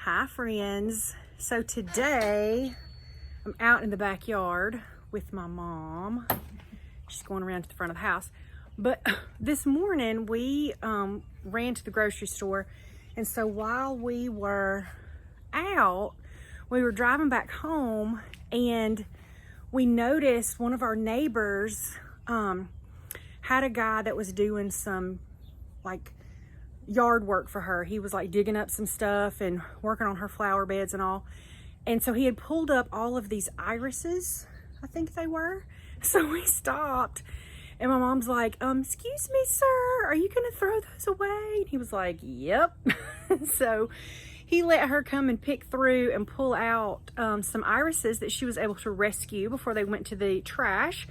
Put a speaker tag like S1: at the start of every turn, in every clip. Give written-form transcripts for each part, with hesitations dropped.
S1: Hi friends. So today I'm out in the backyard with my mom. She's going around to the front of the house. But this morning we ran to the grocery store, and so while we were out, we were driving back home and we noticed one of our neighbors had a guy that was doing some like yard work for her. He was like digging up some stuff and working on her flower beds and all. And so he had pulled up all of these irises, I think they were. So we stopped and my mom's like, excuse me, sir, are you gonna throw those away? And he was like, yep. So he let her come and pick through and pull out some irises that she was able to rescue before they went to the trash.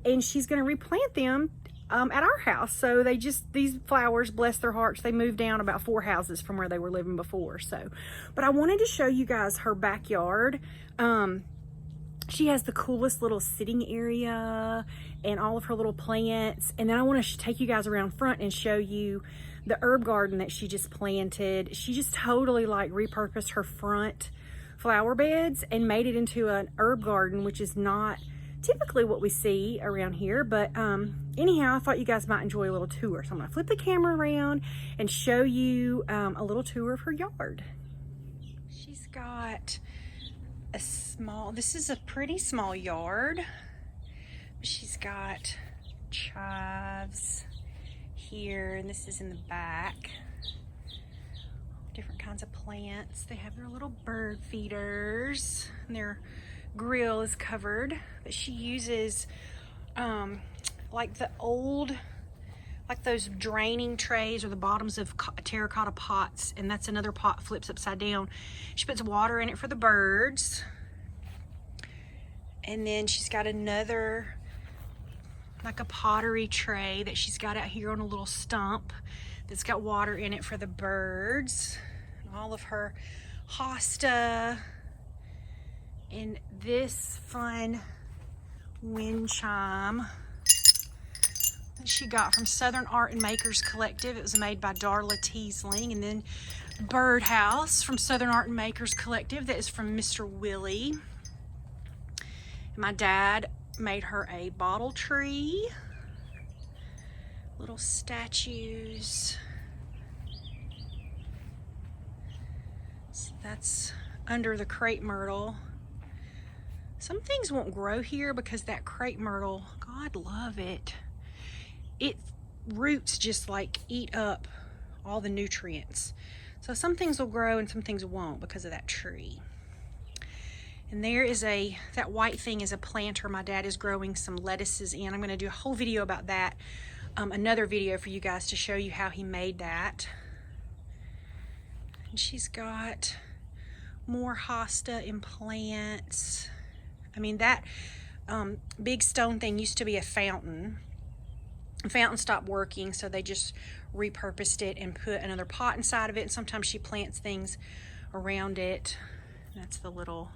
S1: And she's gonna replant them at our house. So these flowers, bless their hearts, they moved down about 4 houses from where they were living before. So, but I wanted to show you guys her backyard. She has the coolest little sitting area and all of her little plants. And then I want to take you guys around front and show you the herb garden that she just planted. She just totally like repurposed her front flower beds and made it into an herb garden, which is not typically what we see around here. But anyhow, I thought you guys might enjoy a little tour. So I'm gonna flip the camera around and show you a little tour of her yard. She's got this is a pretty small yard. She's got chives here, and this is in the back. Different kinds of plants. They have their little bird feeders, and their grill is covered, but she uses like the old, like those draining trays or the bottoms of terracotta pots, and that's another pot flips upside down. She puts water in it for the birds, and then she's got another like a pottery tray that she's got out here on a little stump that's got water in it for the birds, and all of her hosta, and this fun wind chime that she got from Southern Art and Makers Collective. It was made by Darla Teasling. And then Birdhouse from Southern Art and Makers Collective, that is from Mr. Willie. And my dad made her a bottle tree, little statues. So that's under the crepe myrtle. Some things won't grow here because that crepe myrtle, God love it, it roots just like eat up all the nutrients. So some things will grow and some things won't because of that tree. And there is that white thing is a planter my dad is growing some lettuces in. I'm going to do a whole video about that, another video for you guys to show you how he made that. And she's got more hosta and plants. I mean, that big stone thing used to be a fountain. The fountain stopped working, so they just repurposed it and put another pot inside of it. And sometimes she plants things around it. That's the little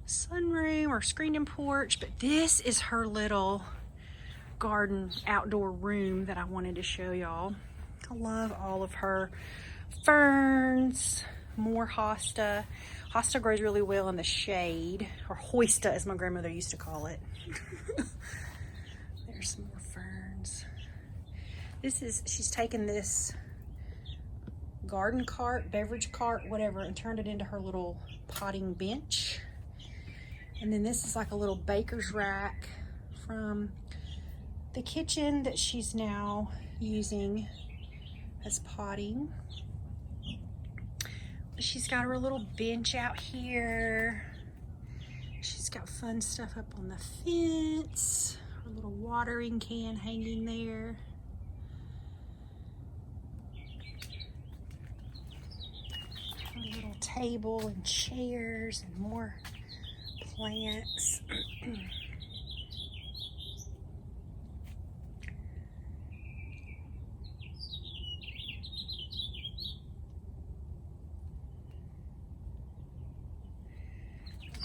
S1: sunroom or screened-in porch. But this is her little garden outdoor room that I wanted to show y'all. I love all of her ferns, more hosta. Hosta grows really well in the shade, or hoista as my grandmother used to call it. There's some more ferns. She's taken this garden cart, beverage cart, whatever, and turned it into her little potting bench. And then this is like a little baker's rack from the kitchen that she's now using as potting. She's got her little bench out here. She's got fun stuff up on the fence. Her little watering can hanging there. Her little table and chairs and more plants.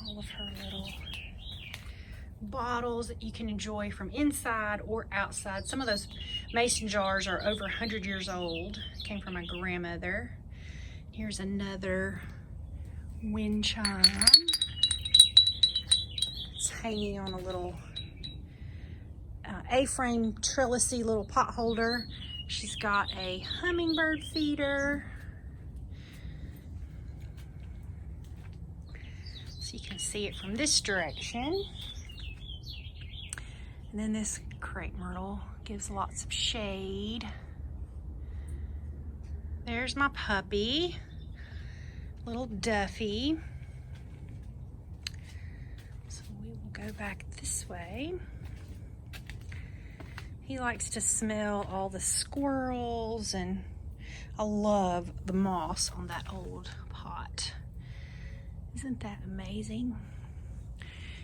S1: All of her little bottles that you can enjoy from inside or outside. Some of those mason jars are over 100 years old. Came from my grandmother. Here's another wind chime. It's hanging on a little A-frame trellisy little pot holder. She's got a hummingbird feeder. So you can see it from this direction. And then this crepe myrtle gives lots of shade. There's my puppy, little Duffy. So we will go back this way. He likes to smell all the squirrels, and I love the moss on that old pot. Isn't that amazing?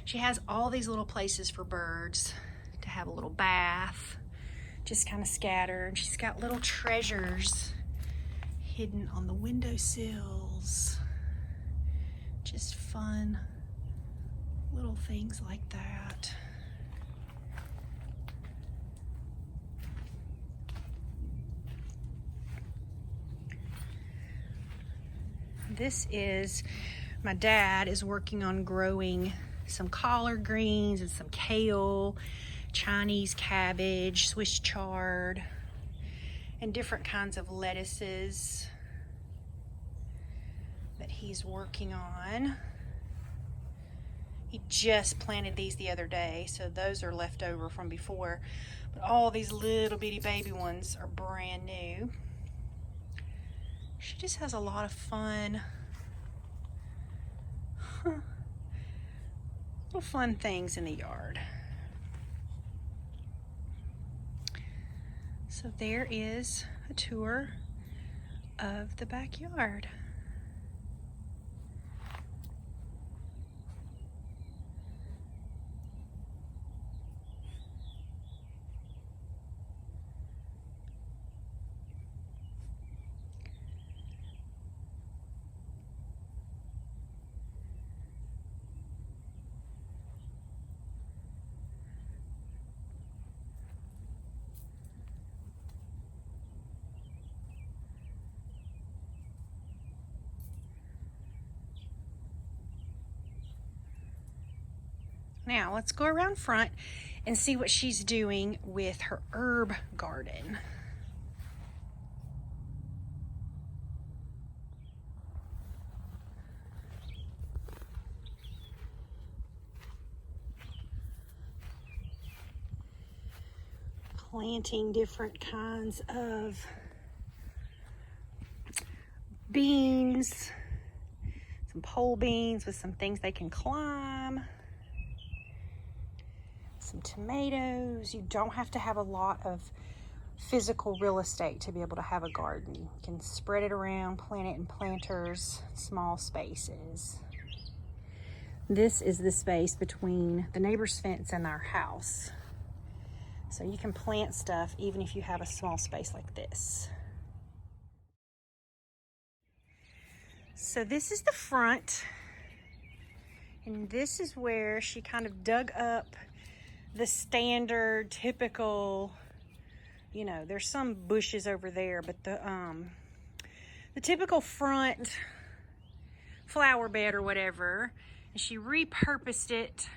S1: She has all these little places for birds to have a little bath, just kind of scattered. She's got little treasures hidden on the windowsills. Just fun little things like that. This is, my dad is working on growing some collard greens and some kale, Chinese cabbage, Swiss chard, and different kinds of lettuces that he's working on. He just planted these the other day, so those are left over from before. But all these little bitty baby ones are brand new. She just has a lot of fun, little fun things in the yard. So there is a tour of the backyard. Now let's go around front and see what she's doing with her herb garden. Planting different kinds of beans, some pole beans with some things they can climb. Some tomatoes. You don't have to have a lot of physical real estate to be able to have a garden. You can spread it around, plant it in planters, small spaces. This is the space between the neighbor's fence and our house. So you can plant stuff even if you have a small space like this. So this is the front, and this is where she kind of dug up the standard, typical, you know, there's some bushes over there, but the typical front flower bed or whatever, and she repurposed it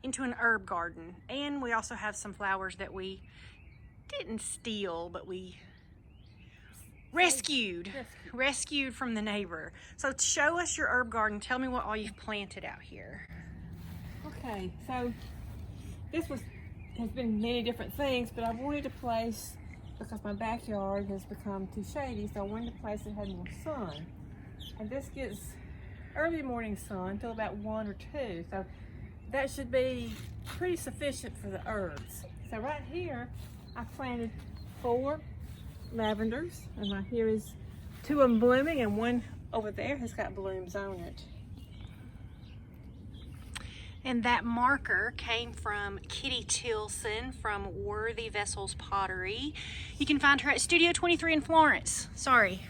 S1: into an herb garden. And we also have some flowers that we didn't steal, but we rescued from the neighbor. So show us your herb garden. Tell me what all you've planted out here.
S2: Okay, so this has been many different things, but I wanted to place, because my backyard has become too shady, so I wanted a place that had more sun. And this gets early morning sun till about 1 or 2, so that should be pretty sufficient for the herbs. So right here, I planted 4 lavenders, and right here is 2 of them blooming, and 1 over there has got blooms on it.
S1: And that marker came from Kitty Tilson from Worthy Vessels Pottery. You can find her at Studio 23 in Florence. Sorry.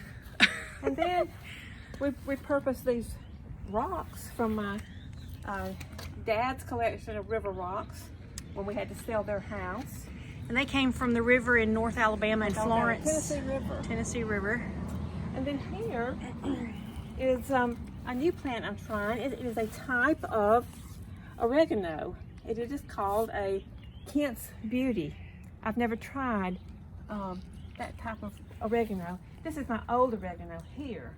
S2: And then we purposed these rocks from my dad's collection of river rocks when we had to sell their house.
S1: And they came from the river in North Alabama in Florence.
S2: Tennessee River.
S1: Tennessee River.
S2: And then here is a new plant I'm trying. It is a type of oregano. It is called a Kent's Beauty. I've never tried that type of oregano. This is my old oregano here.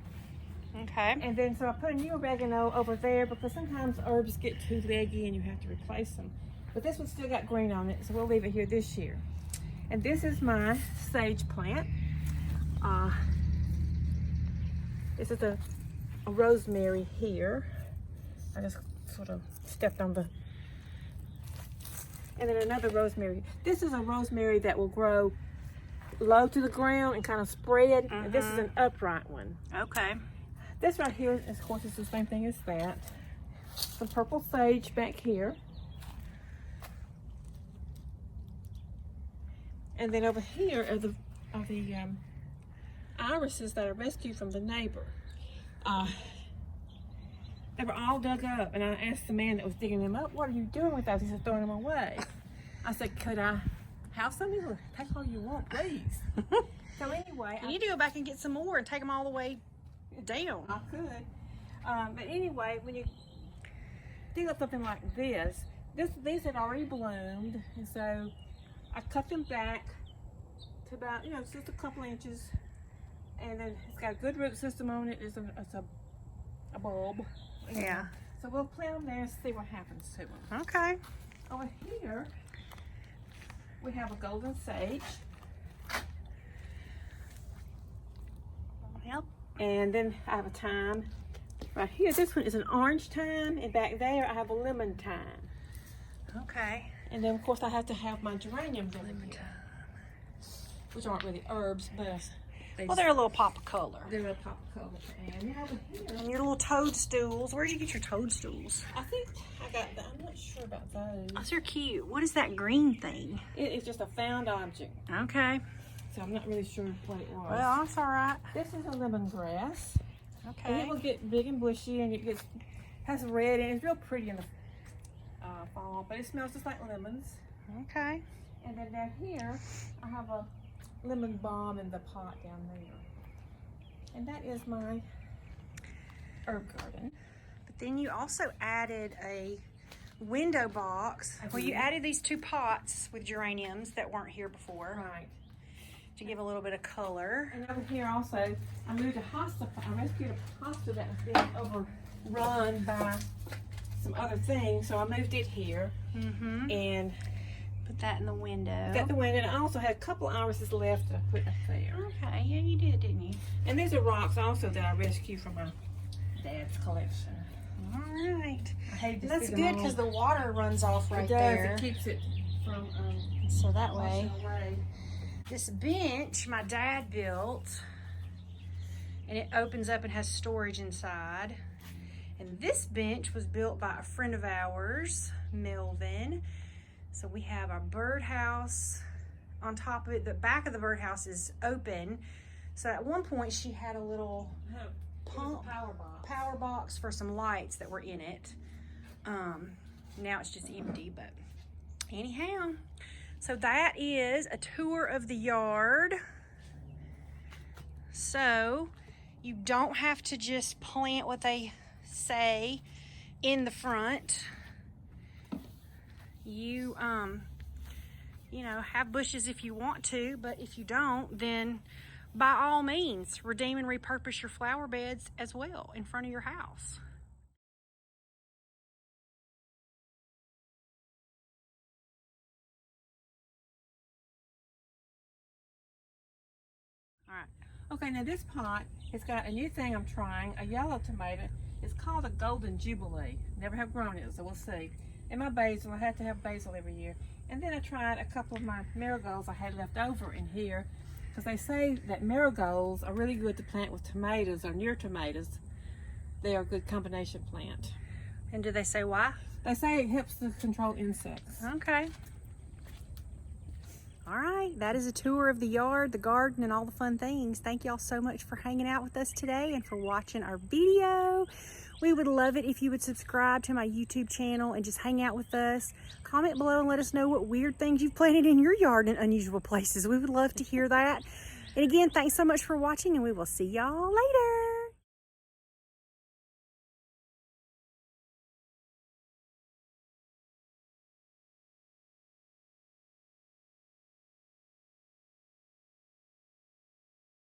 S1: Okay.
S2: And then so I put a new oregano over there because sometimes herbs get too leggy and you have to replace them. But this one still got green on it, so we'll leave it here this year. And this is my sage plant. This is a rosemary here. I just sort of stepped on the, and then another rosemary. This is a rosemary that will grow low to the ground and kind of spread. And this is an upright one.
S1: Okay.
S2: This right here, of course, is the same thing as that. Some purple sage back here. And then over here are the irises that I rescued from the neighbor. They were all dug up, and I asked the man that was digging them up, "What are you doing with those?" He said, "Throwing them away." I said, "Could I have some?" He said, "Take all you want, please." So anyway,
S1: You need to go back and get some more and take them all the way down.
S2: I could. But anyway, when you dig up something like this, these had already bloomed, and so I cut them back to about, just a couple inches, and then it's got a good root system on it. It's a bulb.
S1: Yeah.
S2: So we'll plant them there and see what happens to them.
S1: Okay.
S2: Over here, we have a golden sage.
S1: Yep.
S2: And then I have a thyme. Right here, this one is an orange thyme, and back there I have a lemon thyme.
S1: Okay.
S2: And then of course I have to have my geraniums over here, which aren't really herbs, but
S1: Well, they're a little pop of color.
S2: they're a pop of color. And over here,
S1: And your little toadstools. Where'd you get your toadstools?
S2: I think I got that. I'm not sure about those.
S1: Oh, they're cute. What is that green thing?
S2: It is just a found object,
S1: Okay.
S2: so I'm not really sure what it was.
S1: Well, that's all right.
S2: This is a lemongrass. And
S1: Okay.
S2: it will get big and bushy, and it has red, and it's real pretty in the fall, but it smells just like lemons.
S1: Okay.
S2: And then down here, I have a lemon balm in the pot down there. And that is my herb garden.
S1: But then you also added a window box. Well, you added these 2 pots with geraniums that weren't here before
S2: Right.
S1: to give a little bit of color.
S2: And over here also, I moved a hosta. I rescued a hosta that was being overrun by some other things, so I moved it here.
S1: Mm-hmm.
S2: And
S1: Put that in the window.
S2: got the window. And I also had a couple irises left that I put up there.
S1: Okay, yeah, you did, didn't you?
S2: And these are rocks also that I rescued from my dad's collection.
S1: All right.
S2: I hate to
S1: That's
S2: stick them
S1: good
S2: all.
S1: because the water runs off right
S2: it does.
S1: there.
S2: It keeps it from
S1: So that way,
S2: washing away.
S1: this bench my dad built, and it opens up and has storage inside. And this bench was built by a friend of ours, Melvin. So we have our birdhouse on top of it. The back of the birdhouse is open. So at one point she had a little pump power box for some lights that were in it. Now it's just empty, but anyhow. So that is a tour of the yard. So you don't have to just plant what they say in the front. You have bushes if you want to, but if you don't, then by all means redeem and repurpose your flower beds as well in front of your house. All right.
S2: Okay, now this pot has got a new thing I'm trying, a yellow tomato. It's called a Golden Jubilee. Never have grown it, so we'll see. And my basil, I have to have basil every year. And then I tried a couple of my marigolds I had left over in here, because they say that marigolds are really good to plant with tomatoes or near tomatoes. They are a good combination plant.
S1: And do they say why?
S2: They say it helps to control insects.
S1: Okay. All right, that is a tour of the yard, the garden, and all the fun things. Thank y'all so much for hanging out with us today and for watching our video. We would love it if you would subscribe to my YouTube channel and just hang out with us. Comment below and let us know what weird things you've planted in your yard in unusual places. We would love to hear that. And again, thanks so much for watching, and we will see y'all later.